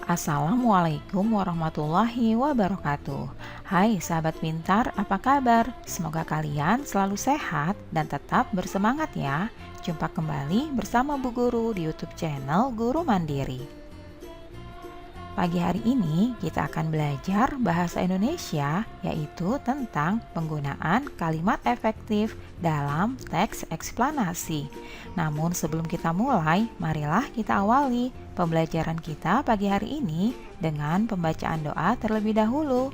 Assalamualaikum warahmatullahi wabarakatuh. Hai sahabat pintar, apa kabar? Semoga kalian selalu sehat dan tetap bersemangat ya. Jumpa kembali bersama Bu Guru di YouTube channel Guru Mandiri. Pagi hari ini kita akan belajar bahasa Indonesia, yaitu tentang penggunaan kalimat efektif dalam teks eksplanasi. Namun sebelum kita mulai, marilah kita awali pembelajaran kita pagi hari ini dengan pembacaan doa terlebih dahulu.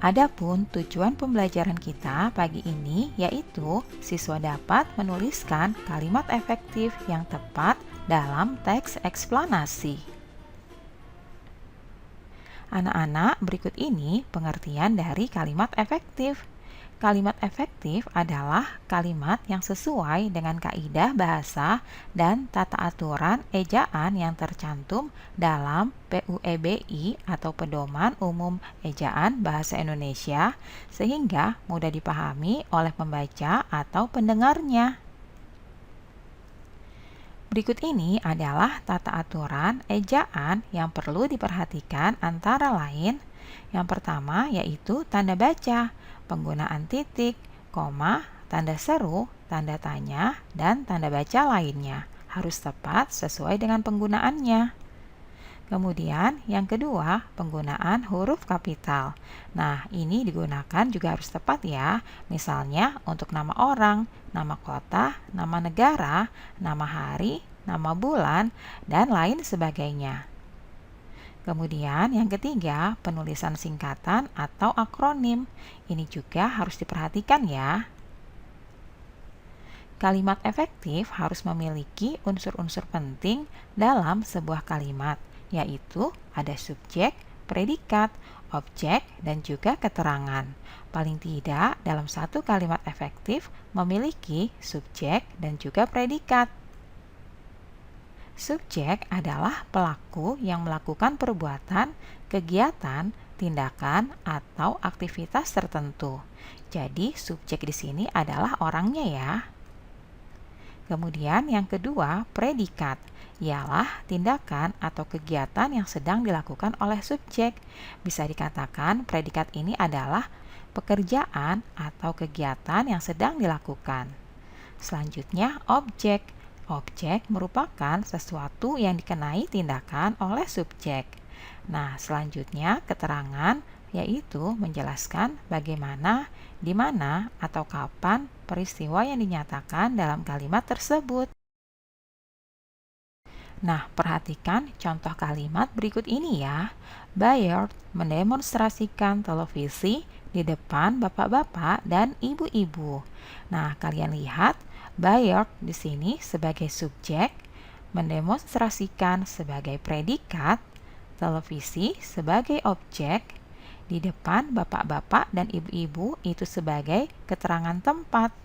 Adapun tujuan pembelajaran kita pagi ini yaitu siswa dapat menuliskan kalimat efektif yang tepat dalam teks eksplanasi. Anak-anak, berikut ini pengertian dari kalimat efektif. Kalimat efektif adalah kalimat yang sesuai dengan kaidah bahasa dan tata aturan ejaan yang tercantum dalam PUEBI atau Pedoman Umum Ejaan Bahasa Indonesia, sehingga mudah dipahami oleh pembaca atau pendengarnya. Berikut ini adalah tata aturan ejaan yang perlu diperhatikan, antara lain yang pertama yaitu tanda baca, penggunaan titik, koma, tanda seru, tanda tanya, dan tanda baca lainnya harus tepat sesuai dengan penggunaannya. Kemudian yang kedua, penggunaan huruf kapital. Nah, ini digunakan juga harus tepat ya. Misalnya untuk nama orang, nama kota, nama negara, nama hari, nama bulan, dan lain sebagainya. Kemudian yang ketiga, penulisan singkatan atau akronim. Ini juga harus diperhatikan ya. Kalimat efektif harus memiliki unsur-unsur penting dalam sebuah kalimat, yaitu ada subjek, predikat, objek, dan juga keterangan. Paling tidak dalam satu kalimat efektif memiliki subjek dan juga predikat. Subjek adalah pelaku yang melakukan perbuatan, kegiatan, tindakan, atau aktivitas tertentu. Jadi, subjek di sini adalah orangnya ya. Kemudian yang kedua, predikat, ialah tindakan atau kegiatan yang sedang dilakukan oleh subjek. Bisa dikatakan predikat ini adalah pekerjaan atau kegiatan yang sedang dilakukan. Selanjutnya, objek. Objek merupakan sesuatu yang dikenai tindakan oleh subjek. Nah, selanjutnya keterangan, yaitu menjelaskan bagaimana, di mana, atau kapan peristiwa yang dinyatakan dalam kalimat tersebut. Nah, perhatikan contoh kalimat berikut ini ya. Bayard mendemonstrasikan televisi di depan bapak-bapak dan ibu-ibu. Nah, kalian lihat Bayard di sini sebagai subjek, mendemonstrasikan sebagai predikat, televisi sebagai objek, di depan bapak-bapak dan ibu-ibu itu sebagai keterangan tempat.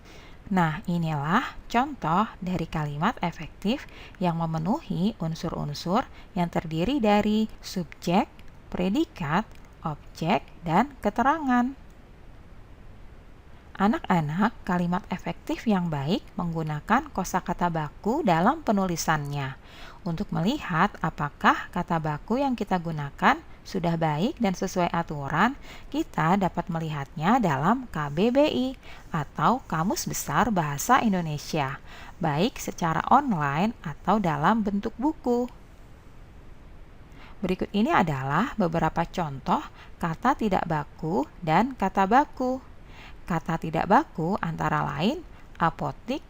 Nah, inilah contoh dari kalimat efektif yang memenuhi unsur-unsur yang terdiri dari subjek, predikat, objek, dan keterangan. Anak-anak, kalimat efektif yang baik menggunakan kosakata baku dalam penulisannya. Untuk melihat apakah kata baku yang kita gunakan sudah baik dan sesuai aturan, kita dapat melihatnya dalam KBBI atau Kamus Besar Bahasa Indonesia, baik secara online atau dalam bentuk buku. Berikut ini adalah beberapa contoh kata tidak baku dan kata baku. Kata tidak baku antara lain apotik,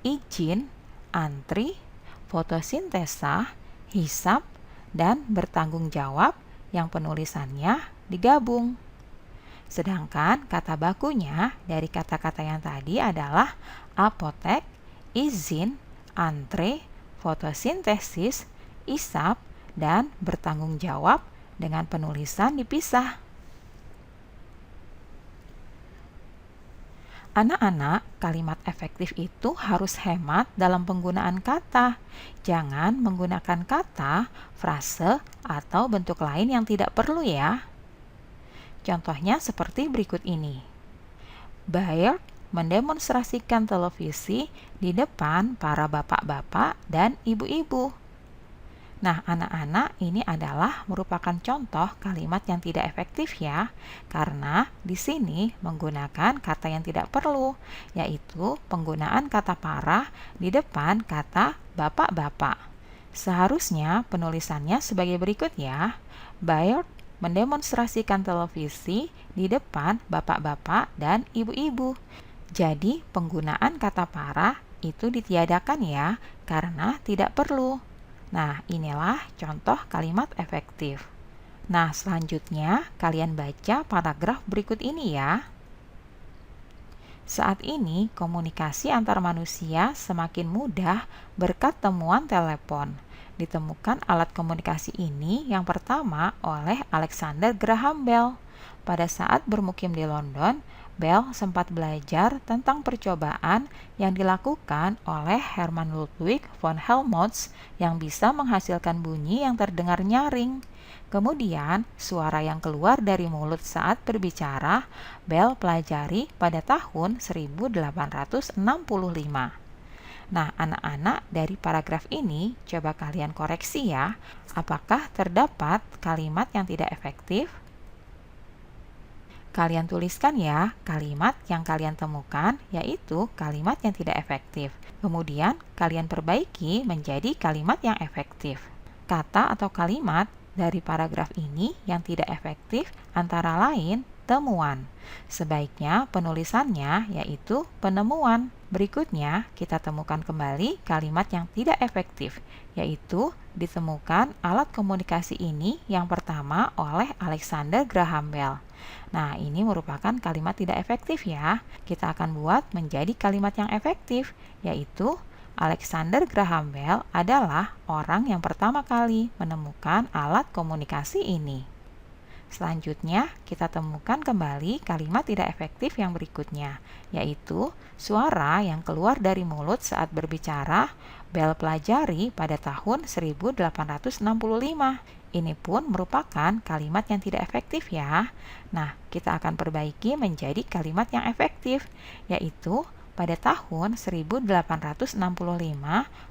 izin, antri, fotosintesa, hisap, dan bertanggung jawab yang penulisannya digabung. Sedangkan kata bakunya dari kata-kata yang tadi adalah apotek, izin, antre, fotosintesis, hisap, dan bertanggung jawab dengan penulisan dipisah. Anak-anak, kalimat efektif itu harus hemat dalam penggunaan kata. Jangan menggunakan kata, frase, atau bentuk lain yang tidak perlu ya. Contohnya seperti berikut ini. Bayard mendemonstrasikan televisi di depan para bapak-bapak dan ibu-ibu. Nah, anak-anak, ini adalah merupakan contoh kalimat yang tidak efektif ya, karena di sini menggunakan kata yang tidak perlu, yaitu penggunaan kata para di depan kata bapak-bapak. Seharusnya penulisannya sebagai berikut ya. Baird mendemonstrasikan televisi di depan bapak-bapak dan ibu-ibu. Jadi, penggunaan kata para itu ditiadakan ya, karena tidak perlu. Nah, inilah contoh kalimat efektif. Nah, selanjutnya kalian baca paragraf berikut ini ya. Saat ini, komunikasi antar manusia semakin mudah berkat temuan telepon. Ditemukan alat komunikasi ini yang pertama oleh Alexander Graham Bell. Pada saat bermukim di London, Bell sempat belajar tentang percobaan yang dilakukan oleh Hermann Ludwig von Helmholtz yang bisa menghasilkan bunyi yang terdengar nyaring. Kemudian, suara yang keluar dari mulut saat berbicara, Bell pelajari pada tahun 1865. Nah, anak-anak, dari paragraf ini, coba kalian koreksi ya. Apakah terdapat kalimat yang tidak efektif? Kalian tuliskan ya kalimat yang kalian temukan, yaitu kalimat yang tidak efektif. Kemudian, kalian perbaiki menjadi kalimat yang efektif. Kata atau kalimat dari paragraf ini yang tidak efektif antara lain temuan. Sebaiknya penulisannya yaitu penemuan. Berikutnya, kita temukan kembali kalimat yang tidak efektif, yaitu ditemukan alat komunikasi ini yang pertama oleh Alexander Graham Bell. Nah, ini merupakan kalimat tidak efektif ya. Kita akan buat menjadi kalimat yang efektif, yaitu Alexander Graham Bell adalah orang yang pertama kali menemukan alat komunikasi ini. Selanjutnya, kita temukan kembali kalimat tidak efektif yang berikutnya, yaitu suara yang keluar dari mulut saat berbicara, Bell pelajari pada tahun 1865. Ini pun merupakan kalimat yang tidak efektif ya. Nah, kita akan perbaiki menjadi kalimat yang efektif, yaitu pada tahun 1865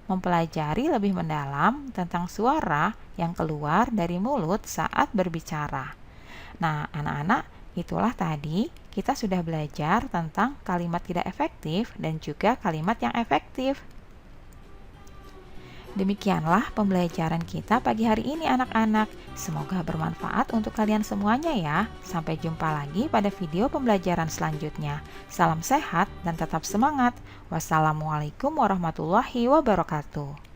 mempelajari lebih mendalam tentang suara yang keluar dari mulut saat berbicara. Nah, anak-anak, itulah tadi kita sudah belajar tentang kalimat tidak efektif dan juga kalimat yang efektif. Demikianlah pembelajaran kita pagi hari ini anak-anak. Semoga bermanfaat untuk kalian semuanya ya. Sampai jumpa lagi pada video pembelajaran selanjutnya. Salam sehat dan tetap semangat. Wassalamualaikum warahmatullahi wabarakatuh.